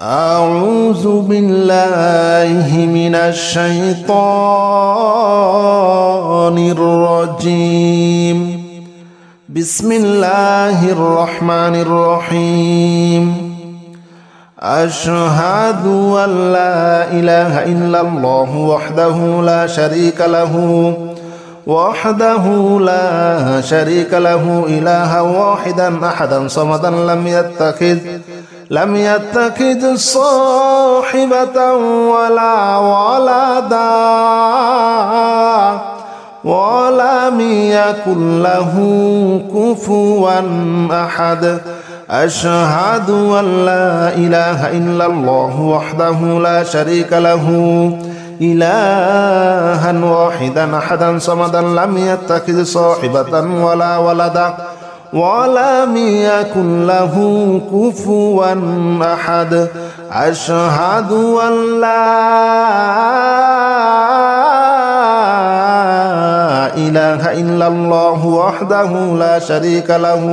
أعوذ بالله من الشيطان الرجيم. بسم الله الرحمن الرحيم. أشهد أن لا إله إلا الله وحده لا شريك له إلها واحدا أحدا صمدا لم يتخذ صاحبة ولا ولدا ولم يكن له كفوا أحد. أشهد أن لا إله إلا الله وحده لا شريك له إلها واحدا أحدا صمدا لم يتخذ صاحبة ولا ولدا ولم يكن له كفوا أحد. أشهد أن لا إله إلا الله وحده لا شريك له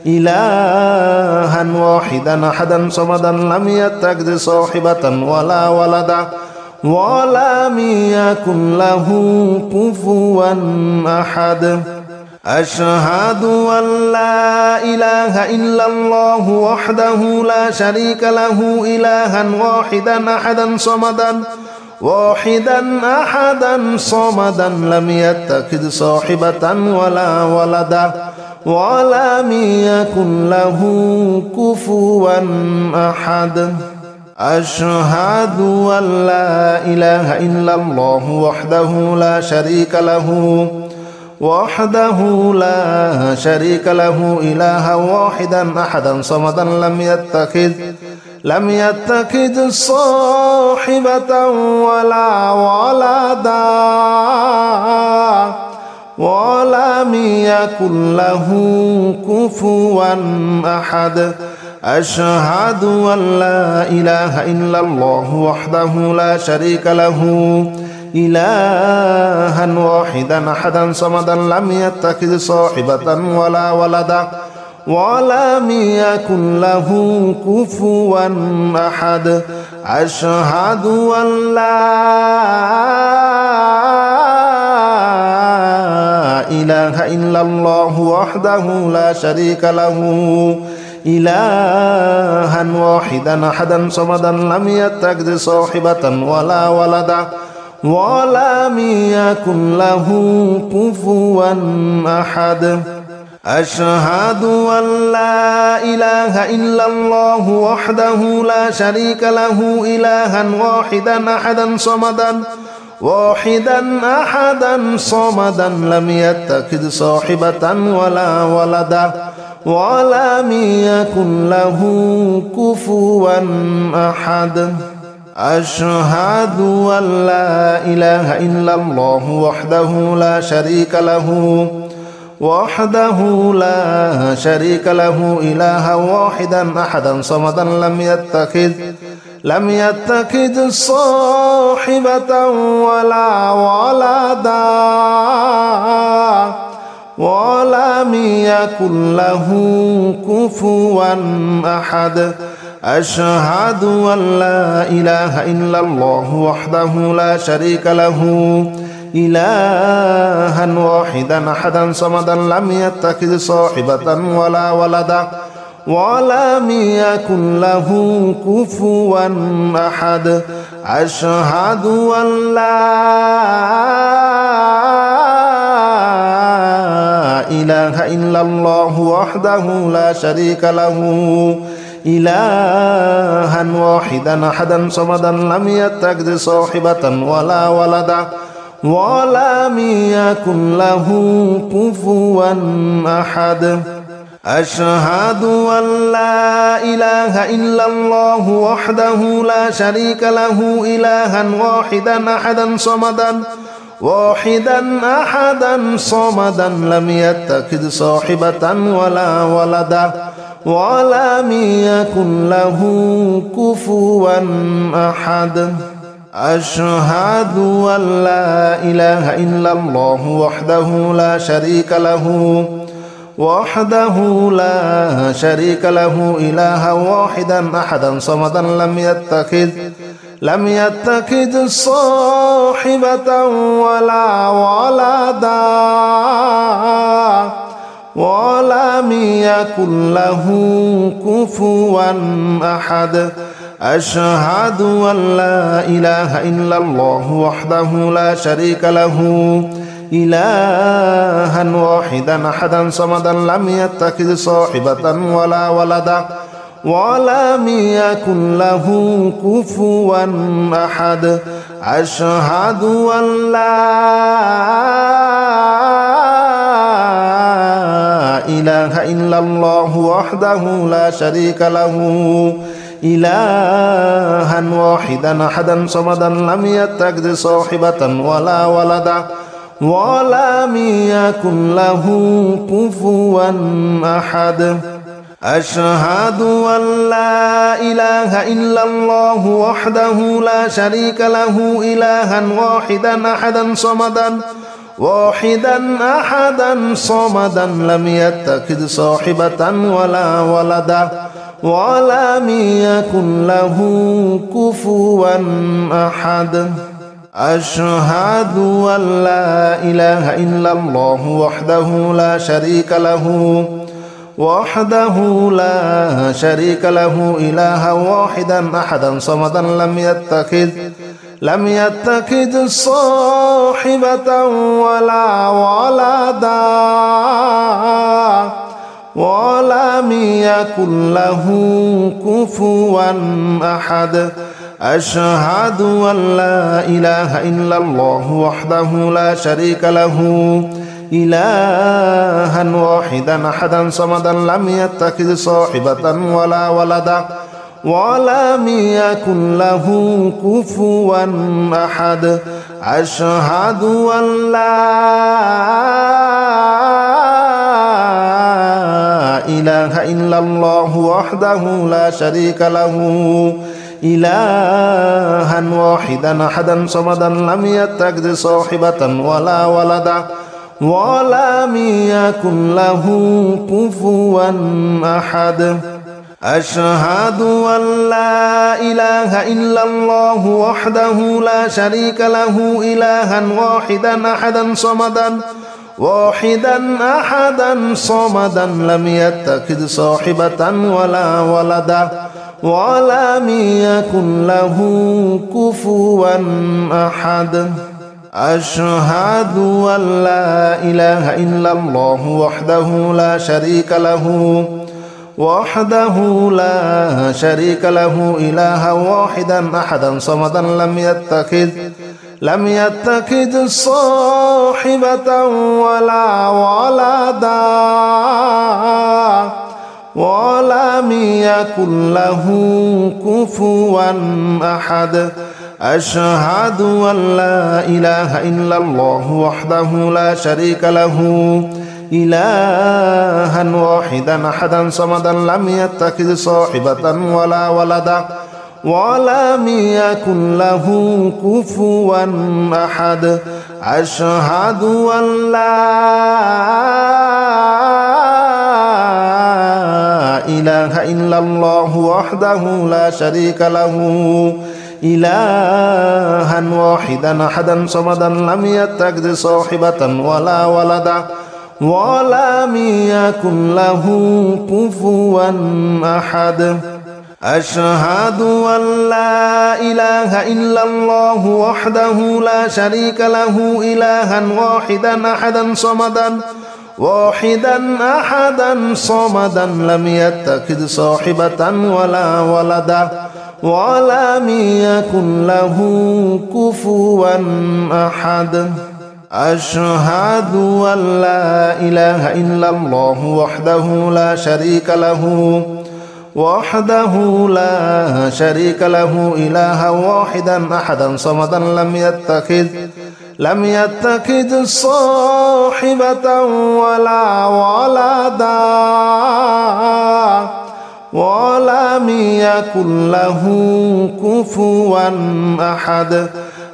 إلها واحدا أحدا صمدا لم يتخذ صاحبة ولا ولدا ولم يكن له كفوا أحد. أشهد أن لا إله إلا الله وحده لا شريك له إلها واحدا أحدا صمدا لم يتخذ صاحبة ولا ولدا ولم يكن له كفوا أحد. أشهد أن لا إله إلا الله وحده لا شريك له إلها واحدا أحدا صمدا لم يتخذ صاحبة ولا ولدا ولم يكن له كفوا أحد. أشهد أن لا إله إلا الله وحده لا شريك له إلها واحدا أحدا صمدا لم يتخذ صاحبة ولا ولدا ولم يكن له كفوا أحد. أشهد أن لا إله إلا الله وحده لا شريك له إلها واحدا أحدا صمدا لم يتخذ صاحبة ولا ولدا ولم يكن له كفوا أحد. أشهد أن لا إله إلا الله وحده لا شريك له إلها واحدا أحدا صمدا لم يتخذ صاحبة ولا ولدا ولم يكن له كفوا أحد. أشهد أن لا إله إلا الله وحده لا شريك له إلها واحدا أحدا صمدا لم يتخذ صاحبة ولا ولدا ولم يكن له كفوا أحد. أشهد أن لا إله إلا الله وحده لا شريك له إلها واحدا أحدا صمدا لم يتخذ صاحبة ولا ولدا ولم يكن له كفوا أحد. أشهد أن لا إله إلا الله وحده لا شريك له إلها واحدا أحدا صمدا لم يتخذ صاحبة ولا ولدا ولم يكن له كفوا أحد. أشهد أن لا إله إلا الله وحده لا شريك له إلها واحدا أحدا صمدا لم يتخذ صاحبة ولا ولدا ولم يكن له كفوا أحد. أشهد أن لا إله إلا الله وحده لا شريك له وحده لا شريك له إلها واحدا أحدا صمدا لم يتخذ صاحبة ولا ولدا ولم يكن له كفوا أحد أشهد أن لا إله إلا الله وحده لا شريك له إلها واحدا أحدا صمدا لم يتخذ صاحبة ولا ولدا ولم يكن له كفوا أحد أشهد أن لا إله إلا الله وحده لا شريك له إلها واحدا أحدا صمدا لم يتخذ صاحبة ولا ولدا ولم يكن له كفوا أحد أشهد أن لا إله إلا الله وحده لا شريك له إلها واحدا أحدا صمدا لم يتخذ صاحبة ولا ولدا ولم يكن له كفوا أحد أشهد أن لا إله إلا الله وحده لا شريك له إلها واحدا أحدا صمدا لم يتخذ صاحبة ولا ولدا ولم يكن له كفوا أحد أشهد أن لا إله إلا الله وحده لا شريك له إلها واحدا أحدا صمدا لم يتخذ صاحبة ولا ولدا ولم يكن له كفوا أحد أشهد أن لا إله إلا الله وحده لا شريك له إلها واحدا أحدا صمدا لم يتخذ صاحبة ولا ولدا ولم يكن له كفوا أحد أشهد أن لا إله إلا الله وحده لا شريك له إلها واحدا أحدا صمدا لم يتخذ صاحبة ولا ولدا ولم يكن له كفوا أحد أشهد أن لا إله إلا الله وحده لا شريك له إلها واحدا أحدا صمدا لم يتخذ صاحبة ولا ولدا ولم يكن له كفوا أحد أشهد أن لا إله إلا الله وحده لا شريك له إلها واحدا أحدا صمدا لم يتخذ صاحبة ولا ولدا ولم يكن له كفوا أحد أشهد أن لا إله إلا الله وحده لا شريك له إلها واحدا أحدا صمدا لم يتخذ صاحبة ولا ولدا ولم يكن له كفوا أحد أشهد أن لا إله إلا الله وحده لا شريك له إلها واحدا أحدا صمدا لم يتخذ صاحبة ولا ولدا ولم يكن له كفوا أحد أشهد أن لا إله إلا الله وحده لا شريك له إلها واحدا أحدا صمدا لم يتخذ صاحبة ولا ولدا ولم يكن له كفوا أحد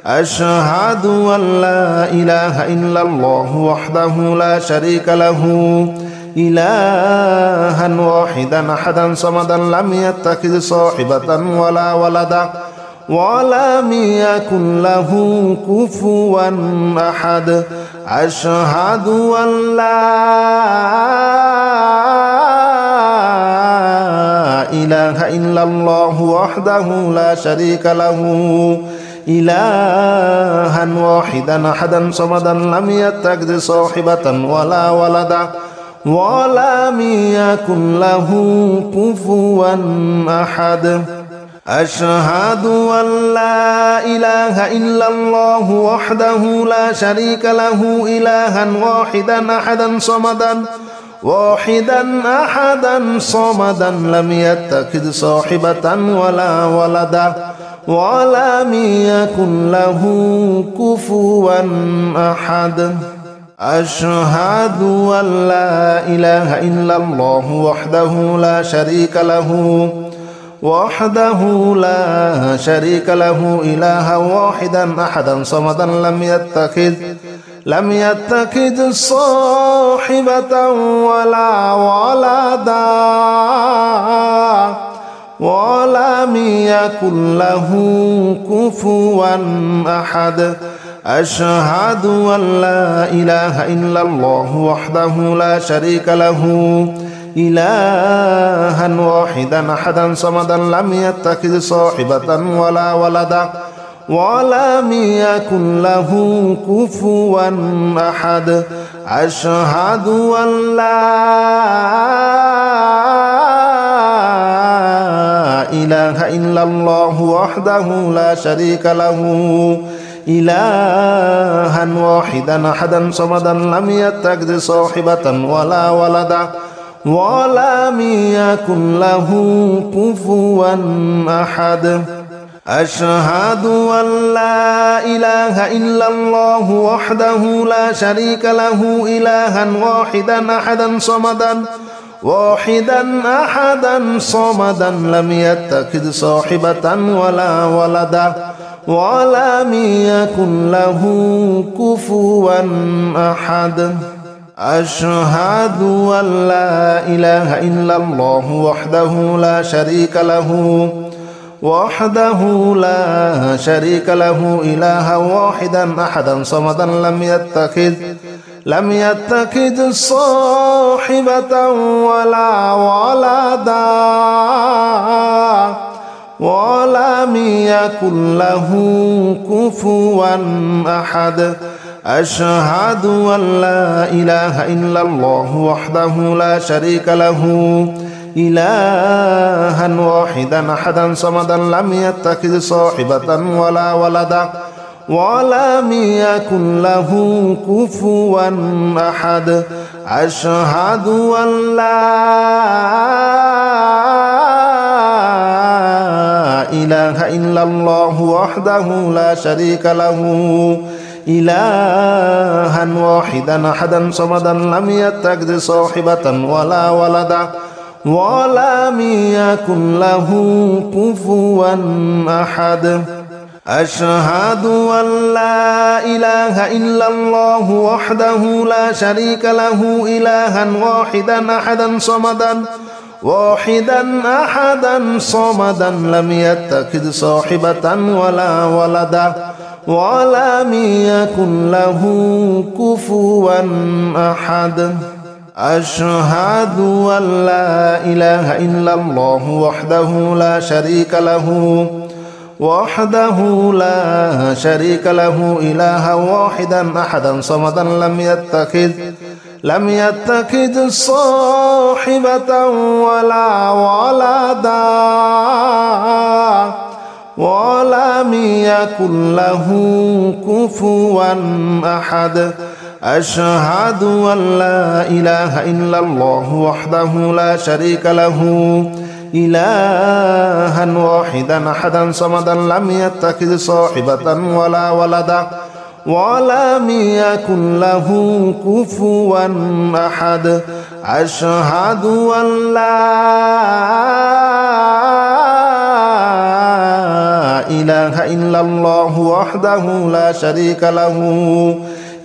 أشهد أن لا إله إلا الله وحده لا شريك له إلها واحدا أحدا صمدا لم يتخذ صاحبة ولا ولدا ولم يكن له كفوا أحد أشهد أن لا إله إلا الله وحده لا شريك له إلها واحدا أحدا صمدا لم يتخذ صاحبة ولا ولدا ولم يكن له كفوا أحد أشهد أن لا إله إلا الله وحده لا شريك له إلها واحدا أحدا صمدا لم يتخذ صاحبة ولا ولدا ولم يكن له كفوا أحد أشهد أن لا إله إلا الله وحده لا شريك له إلها واحدا أحدا صمدا لم يتخذ صاحبة ولا ولدا ولم يكن له كفوا أحد أشهد أن لا إله إلا الله وحده لا شريك له إلها واحدا أحدا صمدا لم يتخذ صاحبة ولا ولدا ولم يكن له كفوا أحد أشهد أن لا إله إلا الله وحده لا شريك له إلها واحدا أحدا صمدا لم يتخذ صاحبة ولا ولدا ولم يكن له كفوا أحد أشهد أن لا إله إلا الله وحده لا شريك له إلها واحدا أحدا صمدا لم يتخذ صاحبة ولا ولدا ولم يكن له كفوا أحد أشهد أن لا إله إلا الله وحده لا شريك له إلها واحدا أحدا صمدا لم يتخذ صاحبة ولا ولدا ولم يكن له كفوا أحد أشهد أن لا إله إلا الله وحده لا شريك له إلها واحدا أحدا صمدا لم يتخذ صاحبة ولا ولدا ولم يكن له كفوا أحد أشهد أن لا إله إلا الله وحده لا شريك له إلها واحدا أحدا صمدا لم يتخذ صاحبة ولا ولدا ولم يكن له كفوا أحد أشهد أن لا إله إلا الله وحده لا شريك له إلها واحدا أحدا صمدا لم يتخذ صاحبة ولا ولدا ولم يكن له كفوا أحد أشهد أن لا إله إلا الله وحده لا شريك له إلها واحدا أحدا صمدا لم يتخذ صاحبة ولا ولدا ولم يكن له كفوا أحد أشهد أن لا إله إلا الله وحده لا شريك له إلها واحدا أحدا صمدا لم يتخذ صاحبة ولا ولدا ولم يكن له كفوا أحد أشهد أن لا إله إلا الله وحده لا شريك له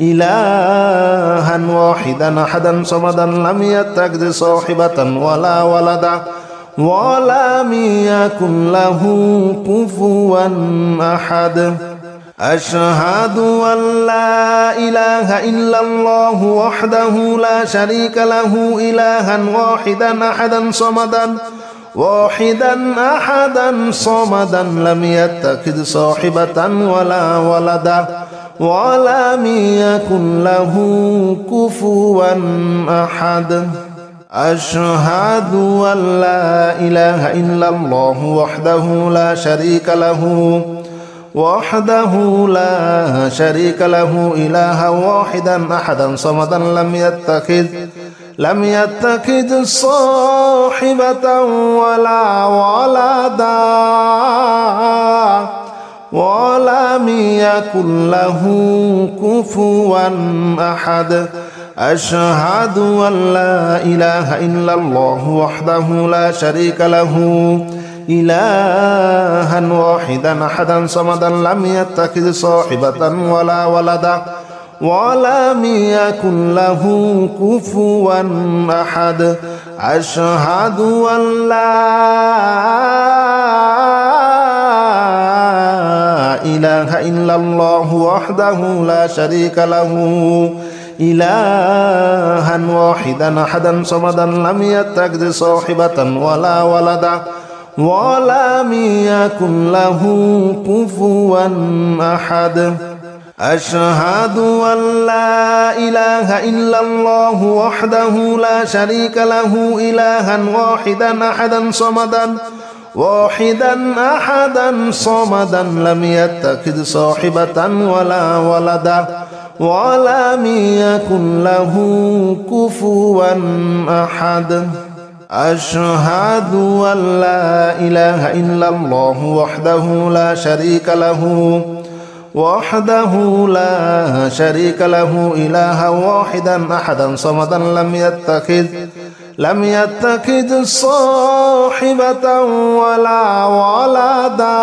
إلها واحدا أحدا صمدا لم يتخذ صاحبة ولا ولدا ولم يكن له كفوا أحد أشهد أن لا إله إلا الله وحده لا شريك له إلها واحدا أحدا صمدا لم يتخذ صاحبة ولا ولدا ولم يكن له كفوا أحد أشهد أن لا إله إلا الله وحده لا شريك له إلها واحدا أحدا صمدا لم يتخذ صاحبة ولا ولدا ولم يكن له كفوا أحد أشهد أن لا إله إلا الله وحده لا شريك له إلها واحدا أحدا صمدا لم يتخذ صاحبة ولا ولدا ولم يكن له كفوا أحد أشهد أن لا إله إلا الله وحده لا شريك له إلها واحدا أحدا صمدا لم يتخذ صاحبة ولا ولدا ولم يكن له كفوا أحد أشهد أن لا إله إلا الله وحده لا شريك له إلها واحدا أحدا صمدا لم يتخذ صاحبة ولا ولدا ولم يكن له كفوا أحد أشهد أن لا إله إلا الله وحده لا شريك له إلها واحدا أحدا صمدا لم يتخذ صاحبة ولا ولدا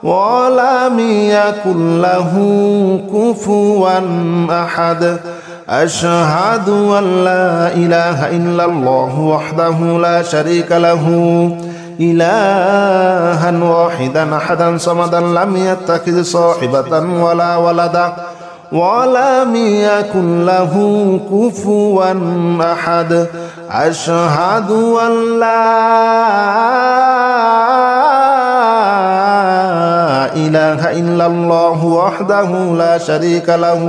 ولم يكن له كفوا أحد أشهد أن لا إله إلا الله وحده لا شريك له إلها واحدا أحدا صمدا لم يتخذ صاحبة ولا ولدا ولم يكن له كفوا أحد أشهد أن لا إله إلا الله وحده لا شريك له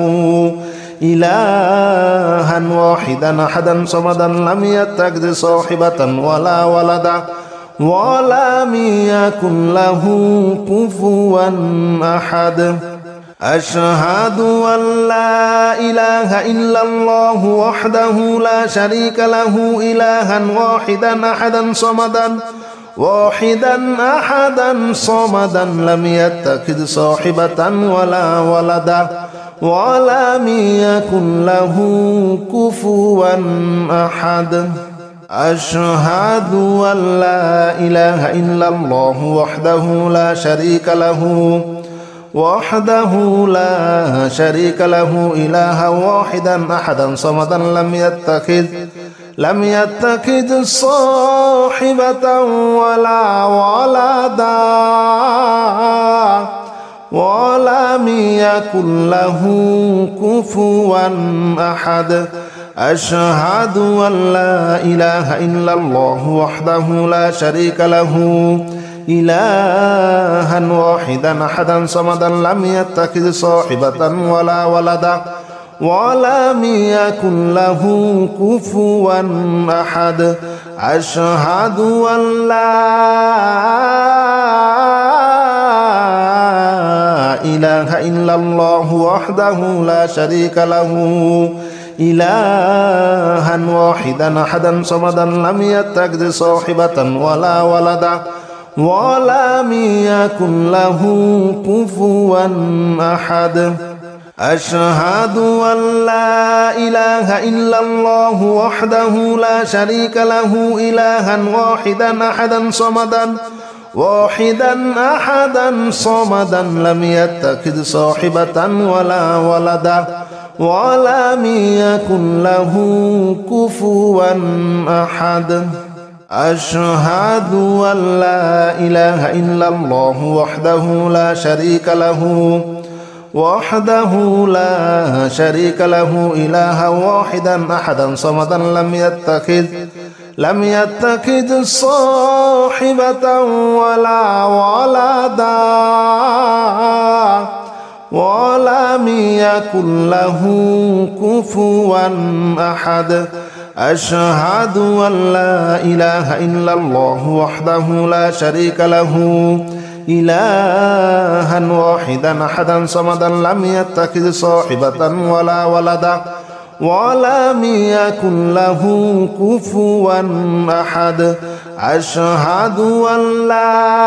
إلها واحدا أحدا صمدا لم يتخذ صاحبة ولا ولدا ولم يكن له كفوا أحد أشهد أن لا إله إلا الله وحده لا شريك له إلها واحدا أحدا صمدا لم يتخذ صاحبة ولا ولدا ولم يكن له كفوا أحد أشهد أن لا إله إلا الله وحده لا شريك له إلها واحدا أحدا صمدا لم يتخذ صاحبة ولا ولدا ولم يكن له كفوا أحد أشهد أن لا إله إلا الله وحده لا شريك له إلها واحدا أحدا صمدا لم يتخذ صاحبة ولا ولدا ولم يكن له كفوا أحد أشهد أن لا إله إلا الله وحده لا شريك له إلها واحدا أحدا صمدا لم يتخذ صاحبة ولا ولدا ولم يكن له كفوا أحد أشهد أن لا إله إلا الله وحده لا شريك له إلها واحدا واحدا أحدا صمدا لم يتخذ صاحبة ولا ولدا ولم يكن له كفوا أحد أشهد أن لا إله إلا الله وحده لا شريك له إلها واحدا أحدا صمدا لم يتخذ صاحبة ولا ولدا ولم يكن له كفوا أحد أشهد أن لا إله إلا الله وحده لا شريك له إلها واحدا أحدا صمدا لم يتخذ صاحبة ولا ولدا ولم يكن له كفوا أحد أشهد أن لا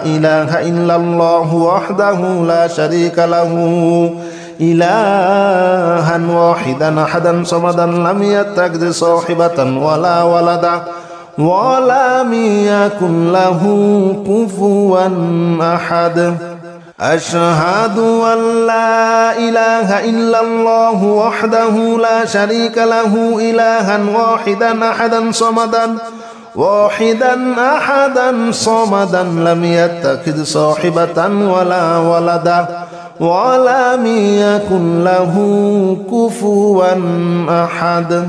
إله إلا الله وحده لا شريك له إلها واحدا أحدا صمدا لم يتخذ صاحبة ولا ولدا ولم يكن له كفوا أحد أشهد أن لا إله إلا الله وحده لا شريك له إلها واحدا أحدا صمدا لم يتخذ صاحبة ولا ولدا ولم يكن له كفوا أحد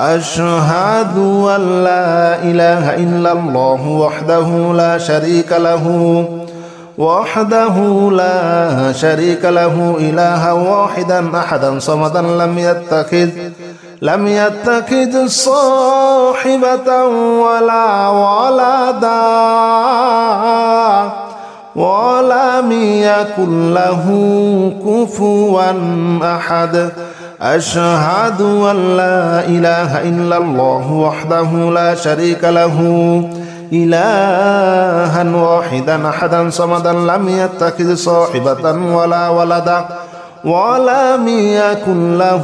أشهد أن لا إله إلا الله وحده لا شريك له إلها واحدا أحدا صمدا لم يتخذ صاحبة ولا ولدا ولم يكن له كفوا أحد أشهد أن لا إله إلا الله وحده لا شريك له إلها واحدا أحدا صمدا لم يتخذ صاحبة ولا ولدا ولم يكن له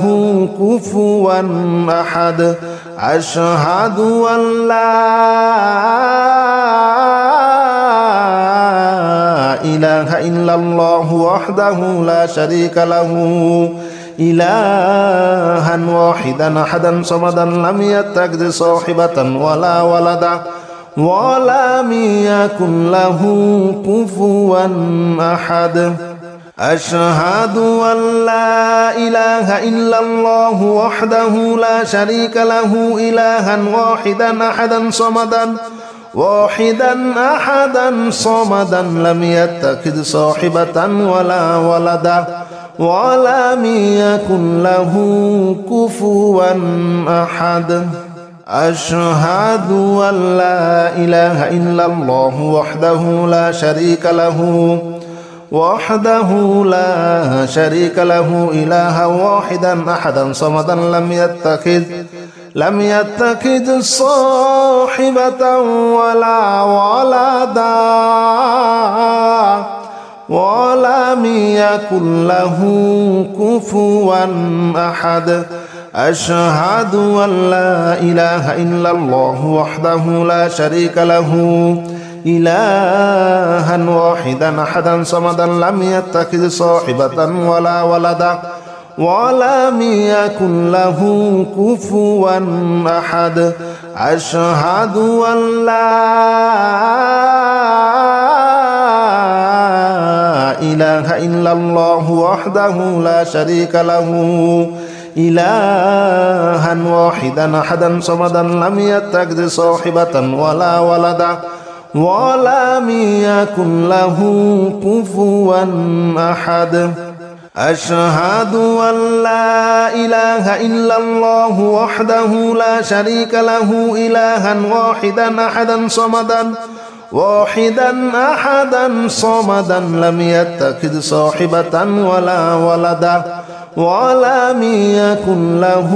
كفوا أحد أشهد أن لا إله إلا الله وحده لا شريك له إلها واحدا أحدا صمدا لم يتخذ صاحبة ولا ولدا ولم يكن له كفوا أحد أشهد أن لا إله إلا الله وحده لا شريك له إلها واحدا أحدا صمدا لم يتخذ صاحبة ولا ولدا ولم يكن له كفوا أحد أشهد أن لا إله إلا الله وحده لا شريك له إلها واحدا أحدا صمدا لم يتخذ صاحبة ولا ولدا ولم يكن له كفوا أحد أشهد أن لا إله إلا الله وحده لا شريك له إلها واحدا أحدا صمدا لم يتخذ صاحبة ولا ولدا ولم يكن له وحده لا شريك له إلها واحدا أحدا صمدا لم يتخذ صاحبة ولا ولدا ولم يكن له كفوا أحد أشهد أن لا إله إلا الله وحده لا شريك له إلها واحدا أحدا صمدا لم يتخذ صاحبة ولا ولدا ولم يكن له كفوا أحد أشهد أن لا إله إلا الله وحده لا شريك له إلها واحدا أحدا صمدا لم يتخذ صاحبة ولا ولدا ولم يكن له كفوا أحد أشهد أن لا إله إلا الله وحده لا شريك له إلها واحدا أحدا صمدا لم يتخذ صاحبة ولا ولدا ولم يكن له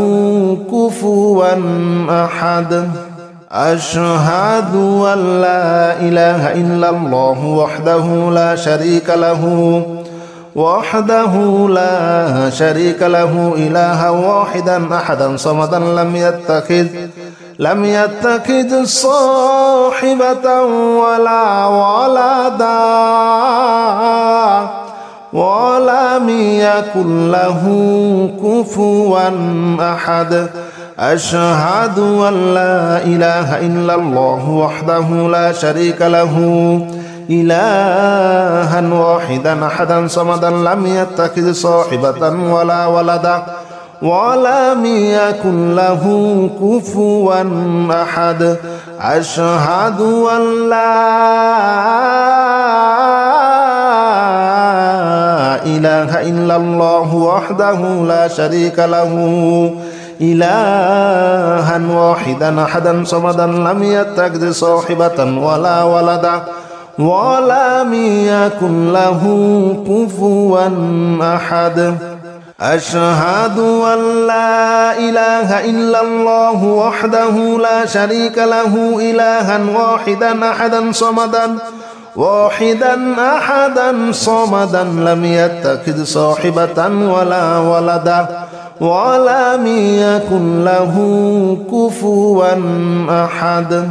كفوا أحد أشهد أن لا إله إلا الله وحده لا شريك له وحده لا شريك له إلها واحدا أحدا صمدا لم يتخذ صاحبة ولا ولدا ولم يكن له كفوا أحد أشهد أن لا إله إلا الله وحده لا شريك له إلها واحدا أحدا صمدا لم يتخذ صاحبة ولا ولدا ولم يكن له كفوا أحد أشهد أن لا إله إلا الله وحده لا شريك له إلها واحدا أحدا صمدا لم يتخذ صاحبة ولا ولدا ولم يكن له كفوا أحد أشهد أن لا إله إلا الله وحده لا شريك له إلها واحدا أحدا صمدا لم يتخذ صاحبة ولا ولدا ولم يكن له كفوا أحد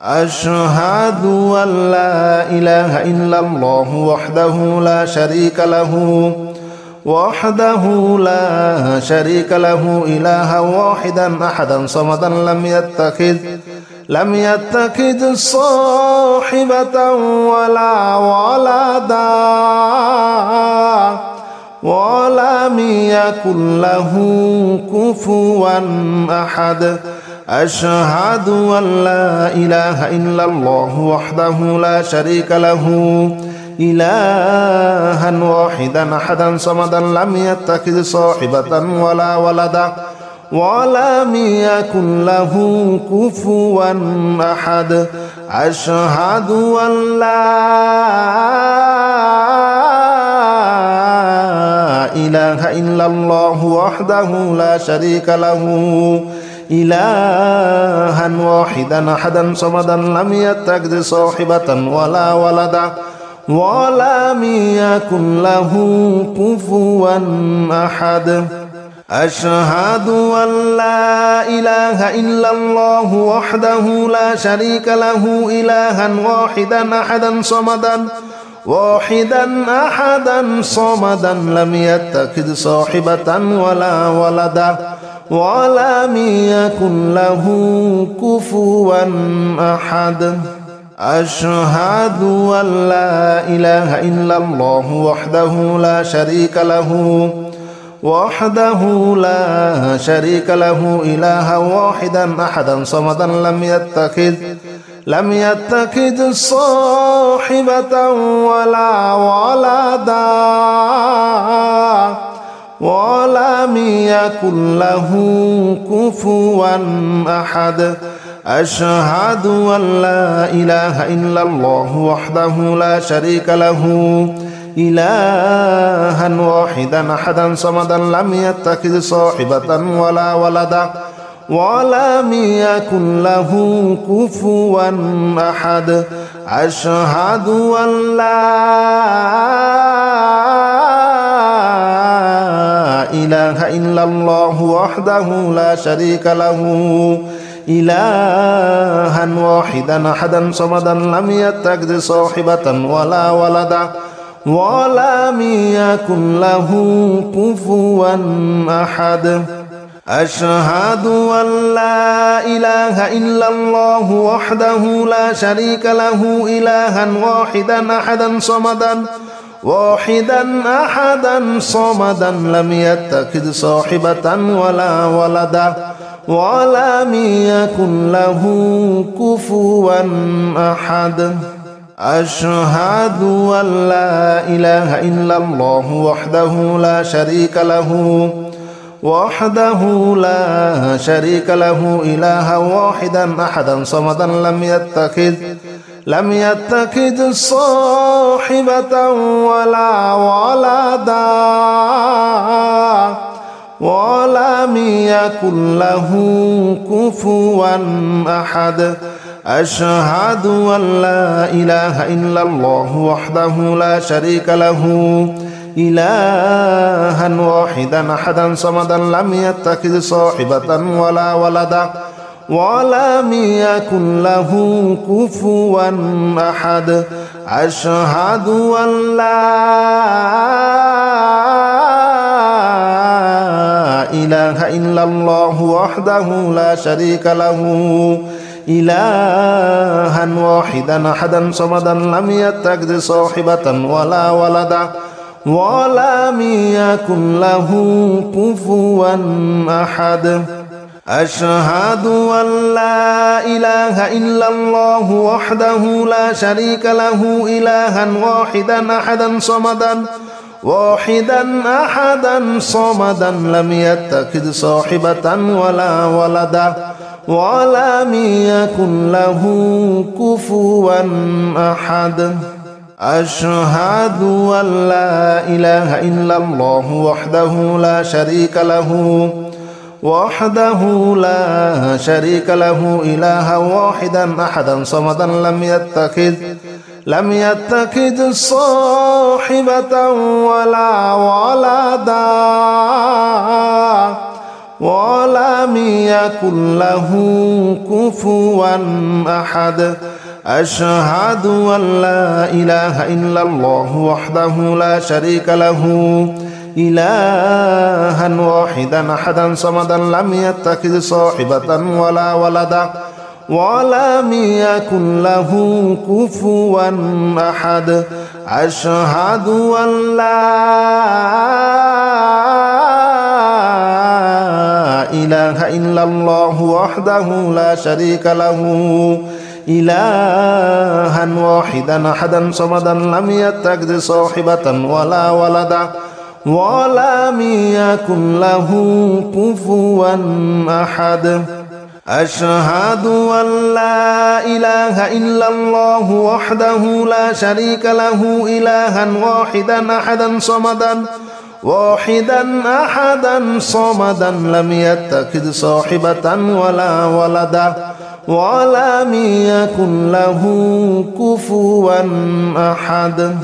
أشهد أن لا إله إلا الله وحده لا شريك له إلها واحدا أحدا صمدا لم يتخذ صاحبة ولا ولدا ولم يكن له كفوا أحد أشهد أن لا إله إلا الله وحده لا شريك له إلها واحدا أحدا صمدا لم يتخذ صاحبة ولا ولدا ولم يكن له كفوا أحد أشهد أن لا إله إلا الله وحده لا شريك له إلها واحدا أحدا صمدا لم يتخذ صاحبة ولا ولدا ولم يكن له كفوا أحد أشهد أن لا إله إلا الله وحده لا شريك له إلها واحدا أحدا صمدا لم يتخذ صاحبة ولا ولدا ولم يكن له كفوا أحد أشهد أن لا إله إلا الله وحده لا شريك له إلها واحدا أحدا صمدا لم يتخذ صاحبة ولا ولدا ولم يكن له كفوا أحد أشهد أن لا إله إلا الله وحده لا شريك له إلها واحدا أحدا صمدا لم يتخذ صاحبة ولا ولدا ولم يكن له كفوا أحد أشهد أن لا إله إلا الله وحده لا شريك له إلها واحدا أحدا صمدا لم يتخذ صاحبة ولا ولدا ولم يكن له كفوا أحد أشهد أن لا إله إلا الله وحده لا شريك له إلها واحدا أحدا صمدا لم يتخذ صاحبة ولا ولدا ولم يكن له كفوا أحد أشهد أن لا إله إلا الله وحده لا شريك له إلها واحدا أحدا صمدا لم يتخذ صاحبة ولا ولدا ولم يكن له كفوا أحد أشهد أن لا إله إلا الله وحده لا شريك له إلها واحدا أحدا صمدا لم يتخذ صاحبة ولا ولدا ولم يكن له كفوا أحد أشهد أن لا إله إلا الله وحده لا شريك له إلها واحدا أحدا صمدا لم يتخذ صاحبة ولا ولدا ولم يكن له كفوا أحد أشهد أن لا إله إلا الله وحده لا شريك له إلها واحدا أحدا صمدا لم يتخذ صاحبة ولا ولدا ولم يكن له كفوا أحد أشهد أن لا إله إلا الله وحده لا شريك له إلها واحدا أحدا صمدا لم يتخذ صاحبة ولا ولدا ولم يكن له كفوا أحد أشهد أن لا إله إلا الله وحده لا شريك له إلها واحدا أحدا صمدا لم يتخذ صاحبة ولا ولدا ولم يكن له كفوا أحد أشهد أن لا إله إلا الله وحده لا شريك له إلها واحدا أحدا صمدا لم يتخذ صاحبة ولا ولدا ولم يكن له كفوا أحد أشهد أن لا إله إلا الله وحده لا شريك له إلها واحدا أحدا صمدا لم يتخذ صاحبة ولا ولدا ولم يكن له كفوا أحد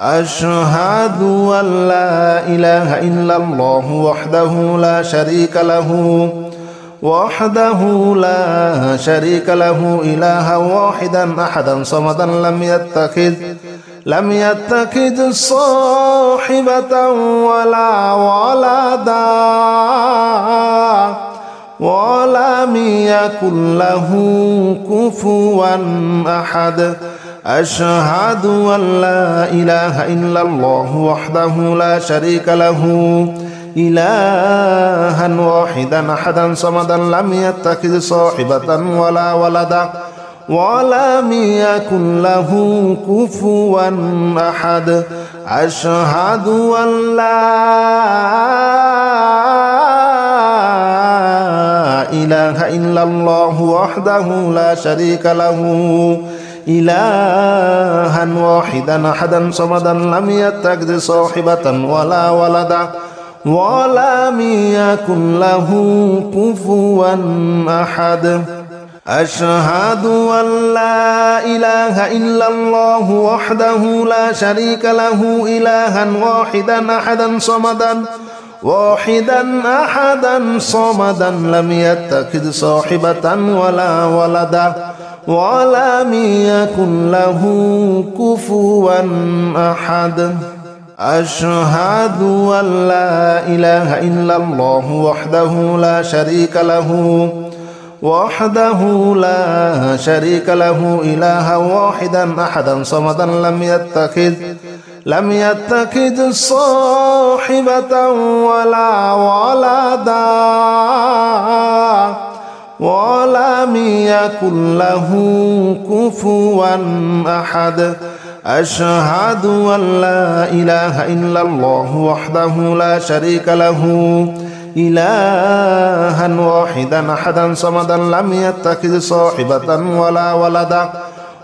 أشهد أن لا إله إلا الله وحده لا شريك له إلها واحدا أحدا صمدا لم يتخذ صاحبة ولا ولدا ولم يكن له كفوا أحد أشهد أن لا إله إلا الله وحده لا شريك له إلها واحدا أحدا صمدا لم يتخذ صاحبة ولا ولدا ولم يكن له كفوا أحد أشهد أن لا إله إلا الله وحده لا شريك له إلها واحدا أحدا صمدا لم يتخذ صاحبة ولا ولدا ولم يكن له كفوا أحد أشهد أن لا إله إلا الله وحده لا شريك له إلها واحدا صمدا لم يتخذ صاحبة ولا ولدا ولم يكن له كفوا أحد أشهد أن لا إله إلا الله وحده لا شريك له إلها واحدا أحدا صمدا لم يتخذ صاحبة ولا ولدا ولم يكن له كفوا أحد أشهد أن لا إله إلا الله وحده لا شريك له إلها واحدا أحدا صمدا لم يتخذ صاحبة ولا ولدا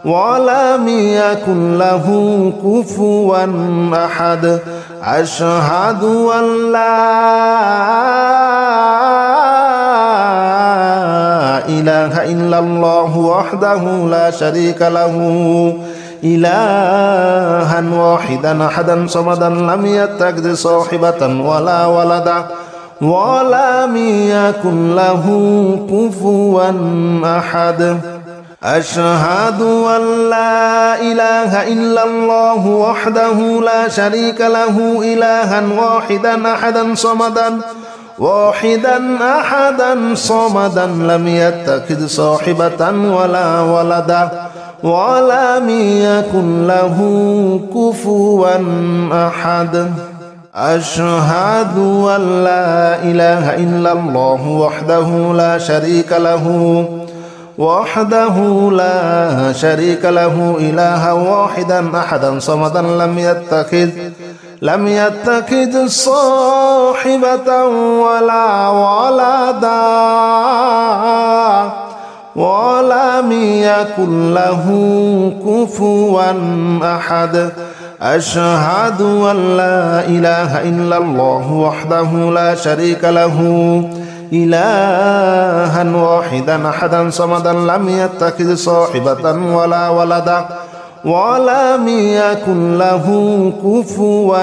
ولم يكن له كفوا أحد أشهد أن لا إله إلا الله وحده لا شريك له إلها واحدا أحدا صمدا لم يتخذ صاحبة ولا ولدا ولم يكن له كفوا أحد أشهد أن لا إله إلا الله وحده لا شريك له إلها واحدا أحدا صمدا لم يتخذ صاحبة ولا ولدا ولم يكن له كفوا أحد أشهد أن لا إله إلا الله وحده لا شريك له إلها واحدا أحدا صمدا لم يتخذ صاحبة ولا ولدا ولم يكن له كفوا أحد أشهد أن لا إله إلا الله وحده لا شريك له إلها واحدا أحدا صمدا لم يتخذ صاحبة ولا ولدا ولم يكن له كفوا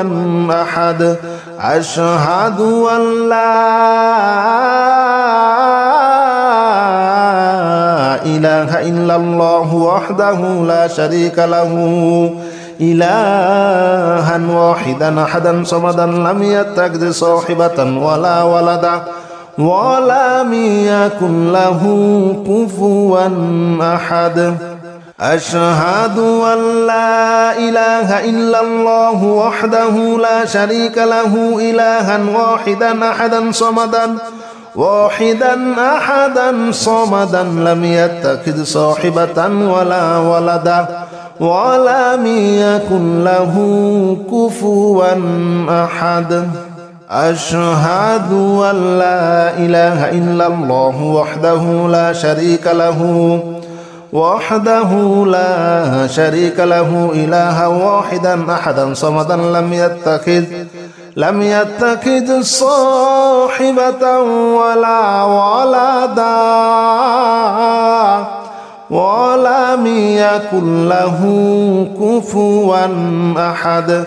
أحد أشهد أن لا إله إلا الله وحده لا شريك له إلها واحدا أحدا صمدا لم يتخذ صاحبة ولا ولدا ولم يكن له كفوا أحد أشهد أن لا إله إلا الله وحده لا شريك له إلها واحدا أحدا صمدا لم يتخذ صاحبة ولا ولدا ولم يكن له كفوا أحد أشهد أن لا إله إلا الله وحده لا شريك له إلها واحدا أحدا صمدا لم يتخذ صاحبة ولا ولدا ولم يكن له كفوا أحد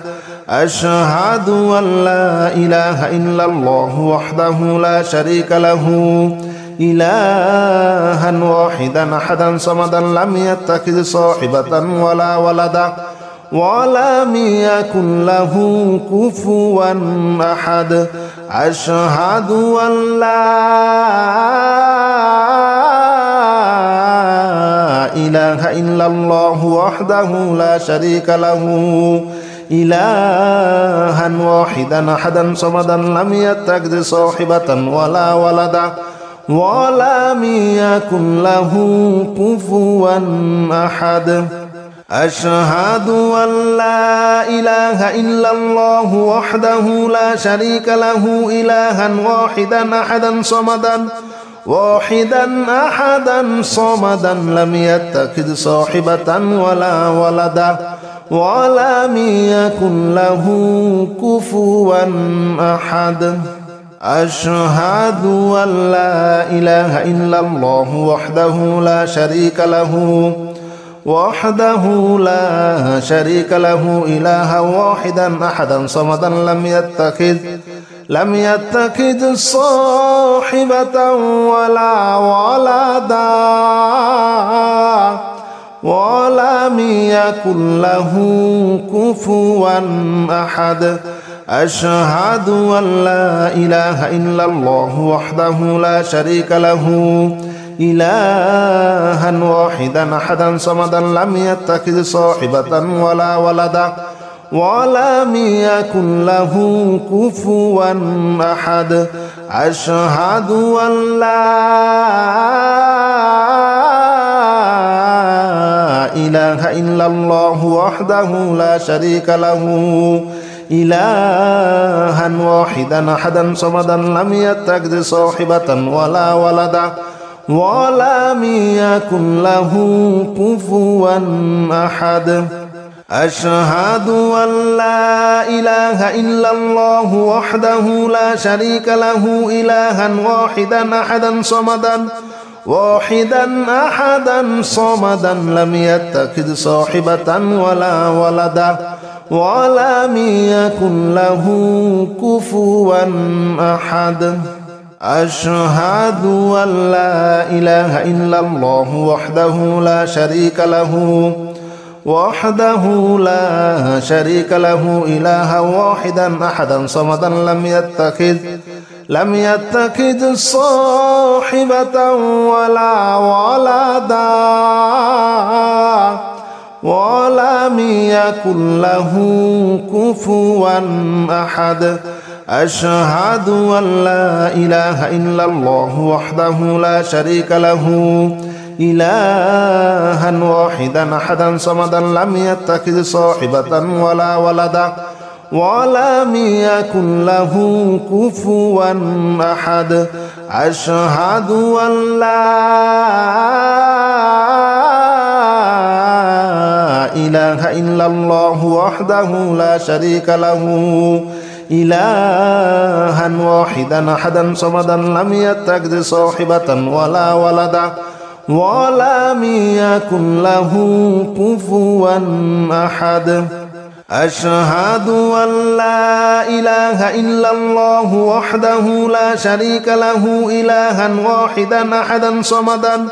أشهد أن لا إله إلا الله وحده لا شريك له إلها واحدا أحدا صمدا لم يتخذ صاحبة ولا ولدا ولم يكن له كفوا أحد أشهد أن لا إله إلا الله وحده لا شريك له إلها واحدا أحدا صمدا لم يتخذ صاحبة ولا ولدا ولم يكن له كفوا أحد أشهد أن لا إله إلا الله وحده لا شريك له إلها واحدا أحدا صمدا لم يتخذ صاحبة ولا ولدا ولم يكن له كفوا أحد أشهد أن لا إله إلا الله وحده لا شريك له إلها واحدا أحدا صمدا لم يتخذ صاحبة ولا ولدا ولم يكن له كفوا أحد أشهد أن لا إله إلا الله وحده لا شريك له إلها واحدا أحدا صمدا لم يتخذ صاحبة ولا ولدا ولم يكن له كفوا أحد أشهد أن لا إله إلا الله وحده لا شريك له إلها واحدا أحدا صمدا لم يتخذ صاحبة ولا ولدا ولم يكن له كفوا أحد أشهد أن لا إله إلا الله وحده لا شريك له إلها واحدا واحدا أحدا صمدا لم يتخذ صاحبة ولا ولدا ولم يكن له كفوا أحد أشهد أن لا إله إلا الله وحده لا شريك له إلها واحدا أحدا صمدا لم يتخذ صاحبة ولا ولدا ولم يكن له كفوا أحد أشهد أن لا إله إلا الله وحده لا شريك له إلها واحدا أحدا صمدا لم يتخذ صاحبة ولا ولدا ولم يكن له كفوا أحد أشهد أن لا إله إلا الله وحده لا شريك له إلها واحدا أحدا صمدا لم يتخذ صاحبة ولا ولدا ولم يكن له كفوا أحد أشهد أن لا إله إلا الله وحده لا شريك له إلها واحدا أحدا صمدا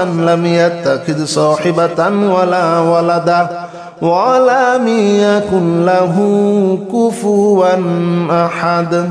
لم يتخذ صاحبة ولا ولدا ولم يكن له كفوا أحد